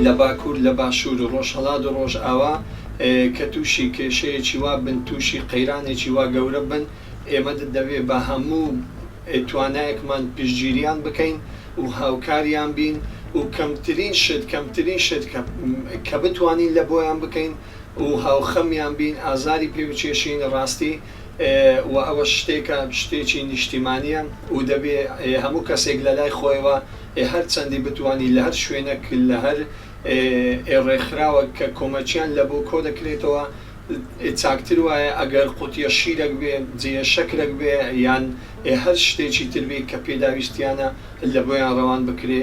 لە باکوور لە باشوور و ڕۆژهەڵات و ڕۆژئاوا کە تووشی کێشەیەکی وا بن تووشی قەیرانێکی وا گەورە بن ئێمە دەبێت بە هەموو توانایەکمان پشتگیریان بکەین و هاوکاریان بین و کەمترین شت کە بتوانین لە بۆیان بکەین و هاوخەمیان بین ئازاری پێ بچێشین ڕاستی و ئەوە شتێکی نیشتیمانیە و دەبێت هەموو کەسێک لە لای خۆیەوە هەر چەندی بتوانین لە هەر شوێنێک لە هەر ڕێکخراوە کە کۆمەچیان لە بۆ کۆ دەکرێتەوە چاکتر وایە ئەگەر قوتیە شیرێک بێ جێ شەکرێک بێ یان هەر شتێکی تربێت کە پێداویستیانە لە بۆیان ڕەوان بکرێ.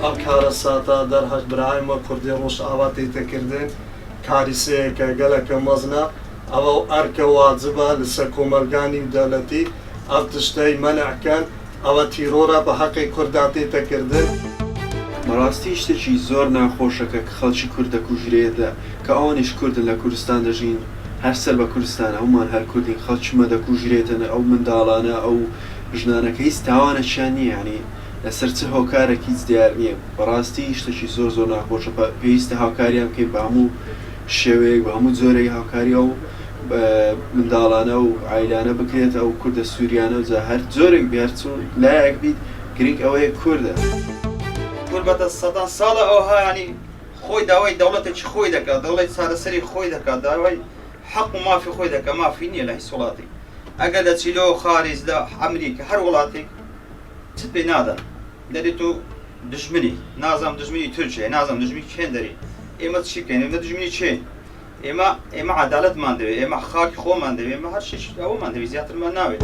ئەم کارە ساتە دەرهەش برایمە کوردی ڕۆژئاوا تێتەکردن کاری سەیەکە گەلەکە مەزنە ئەوە ئەرکە واجبە لەسەر کۆمەلگانی دەوڵەتی ئەم تشتەی مەنعکەن ئەوە تیرۆرە بە حەقی کوردا تێتەکردن. بەڕاستی شتێکی زۆر ناخۆشەکە کە خەڵکی کورد دەکوژرێتە کە ئەوانیش کوردن لە کوردستان دەژین هەر سەر بە کوردستان ئەومان هەر کوردین خەڵکیمە دەکوژرێتن ئەو منداڵانە ئەو ژنانەکە هیچ تاوانەشیان نییە یعنی لەسەر چه هۆکارێکی هیچ دیار نییە بەڕاستی شتێکی زۆر ناخۆشە پێویستە هاوکاریان بکەین بە هەموو شێوەیەک بە هەموو جۆرەی هاوکاریە و منداڵانە و عایلانە بکرێت ئەو کوردە سووریانە و جا هەر جۆرێک بێرچوون لایەک بیت گرنگ ئەوەیە کووردە. گوربەتە سەدان ساڵە ئەوها ینی خۆی داوای دەوڵەتێکی خۆی دەکات دەوڵەت چارەسەری خۆی دەکات داوای حەق و مافی خۆی دەکات مافی نییە لە هیچ وڵاتی ئەگەر لە چیلۆ خارج لە ئەمریکا هەر وڵاتێک چت پێ نادەن دەرێت و دژمنی نازام دژمنی تورکیە نازام دژمنی کێندەری ئێمە چی بکەین ئێمە دژمنی چین ئێمە عەدالەتمان دەوێت ئێمە خاکی خۆمان دەوێت ئێمە هەر شتێک ئەوەمان دەوێت زیاترمان ناوێت.